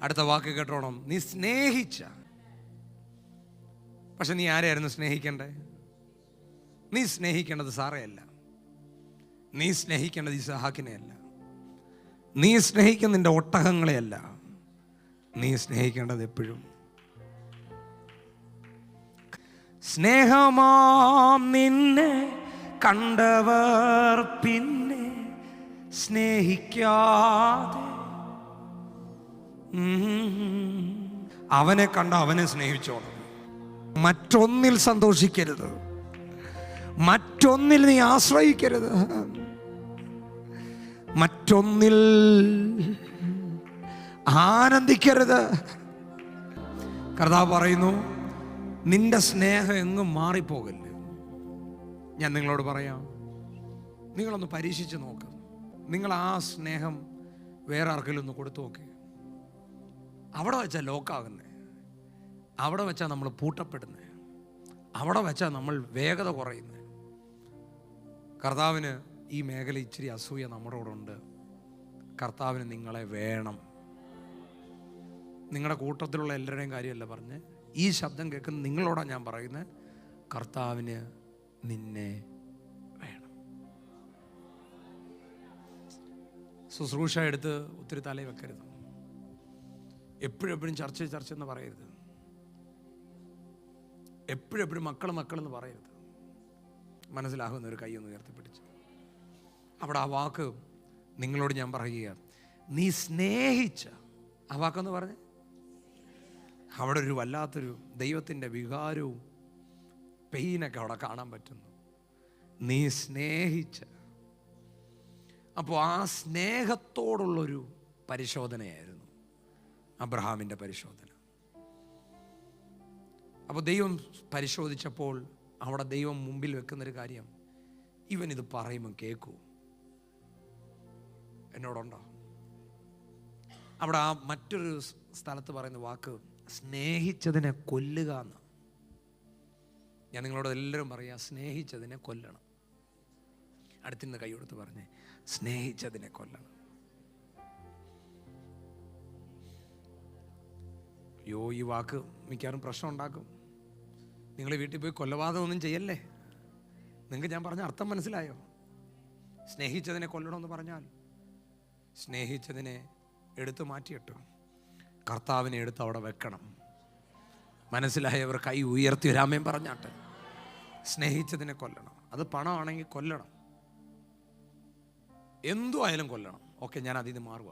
അടുത്ത വാക്ക് കേട്ടോണം, നീ സ്നേഹിച്ച. പക്ഷെ നീ ആരെയായിരുന്നു സ്നേഹിക്കണ്ടേ? നീ സ്നേഹിക്കേണ്ടത് സാറയല്ല, നീ സ്നേഹിക്കേണ്ടത് ഇസ്ഹാക്കിനെയല്ല, നീ സ്നേഹിക്കുന്ന നിന്റെ ഒട്ടകങ്ങളെയല്ല, നീ സ്നേഹിക്കേണ്ടത് എപ്പോഴും സ്നേഹമാം നിന്നെ കണ്ടവർ പിന്നെ സ്നേഹിക്കാതെ. അവനെ കണ്ട അവനെ സ്നേഹിച്ചോണം. മറ്റൊന്നിൽ സന്തോഷിക്കരുത്, മറ്റൊന്നിൽ നീ ആശ്രയിക്കരുത്, മറ്റൊന്നിൽ ആനന്ദിക്കരുത്. കർത്താവ് പറയുന്നു, നിന്റെ സ്നേഹം എങ്ങും മാറിപ്പോകല്ല. ഞാൻ നിങ്ങളോട് പറയാം, നിങ്ങളൊന്ന് പരീക്ഷിച്ച് നോക്ക്. നിങ്ങൾ ആ സ്നേഹം വേറെ ആർക്കെങ്കിലും ഒന്ന് കൊടുത്തു നോക്ക്. അവിടെ വെച്ചാൽ ലോക്കാകുന്നത്, അവിടെ വെച്ചാൽ നമ്മൾ പൂട്ടപ്പെടുന്നത്, അവിടെ വെച്ചാൽ നമ്മൾ വേഗത കുറയുന്നത്. കർത്താവിന് ഈ മേഖല ഇച്ചിരി അസൂയ നമ്മളോടുണ്ട്. കർത്താവിന് നിങ്ങളെ വേണം. നിങ്ങളുടെ കൂട്ടത്തിലുള്ള എല്ലാവരുടെയും കാര്യമല്ല പറഞ്ഞ്, ഈ ശബ്ദം കേൾക്കുന്ന നിങ്ങളോടാണ് ഞാൻ പറയുന്നത്. കർത്താവിന് നിന്നെ വേണം. ശുശ്രൂഷ എടുത്ത് ഒത്തിരി തലയിൽ വെക്കരുത്. എപ്പോഴെപ്പോഴും ചർച്ച എന്ന് പറയരുത്. എപ്പോഴെപ്പോഴും മക്കളെന്ന് പറയരുത്. മനസ്സിലാകുന്ന ഒരു കൈ ഒന്ന് ഉയർത്തിപ്പിടിച്ച് അവിടെ ആ വാക്ക് നിങ്ങളോട് ഞാൻ പറയുക, നീ സ്നേഹിച്ച. ആ വാക്കെന്ന് പറഞ്ഞ് അവിടെ ഒരു വല്ലാത്തൊരു ദൈവത്തിൻ്റെ വികാരവും പെയിനൊക്കെ അവിടെ കാണാൻ പറ്റുന്നു. നീ സ്നേഹിച്ച. അപ്പോൾ ആ സ്നേഹത്തോടുള്ളൊരു പരിശോധനയായിരുന്നു അബ്രഹാമിൻ്റെ പരിശോധന. അപ്പോൾ ദൈവം പരിശോധിച്ചപ്പോൾ അവിടെ ദൈവം മുമ്പിൽ വെക്കുന്നൊരു കാര്യം, ഇവൻ ഇത് പറയുമ്പോൾ കേൾക്കൂ. എന്നോടുണ്ടോ? അവിടെ ആ മറ്റൊരു സ്ഥലത്ത് പറയുന്ന വാക്ക് സ്നേഹിച്ചതിനെ കൊല്ലുക എന്ന്. ഞാൻ നിങ്ങളോട് എല്ലാവരും പറയാം, സ്നേഹിച്ചതിനെ കൊല്ലണം. അടുത്തിന്ന് കൈ കൊടുത്ത് പറഞ്ഞേ, സ്നേഹിച്ചതിനെ കൊല്ലണം. അയ്യോ, ഈ വാക്ക് മിക്കവാറും പ്രശ്നം ഉണ്ടാക്കും. നിങ്ങൾ വീട്ടിൽ പോയി കൊലപാതകമൊന്നും ചെയ്യല്ലേ. നിങ്ങൾക്ക് ഞാൻ പറഞ്ഞ അർത്ഥം മനസ്സിലായോ? സ്നേഹിച്ചതിനെ കൊല്ലണമെന്ന് പറഞ്ഞാൽ സ്നേഹിച്ചതിനെ എടുത്തു മാറ്റിയിട്ടു കർത്താവിനെ എടുത്ത് അവിടെ വെക്കണം. മനസ്സിലായവർ കൈ ഉയർത്തി രാമൻ പറഞ്ഞാട്ടെ. സ്നേഹിച്ചതിനെ കൊല്ലണം. അത് പണമാണെങ്കിൽ കൊല്ലണം, എന്തു ആയാലും കൊല്ലണം. ഓക്കെ, ഞാൻ അതിൽ നിന്ന് മാറുക.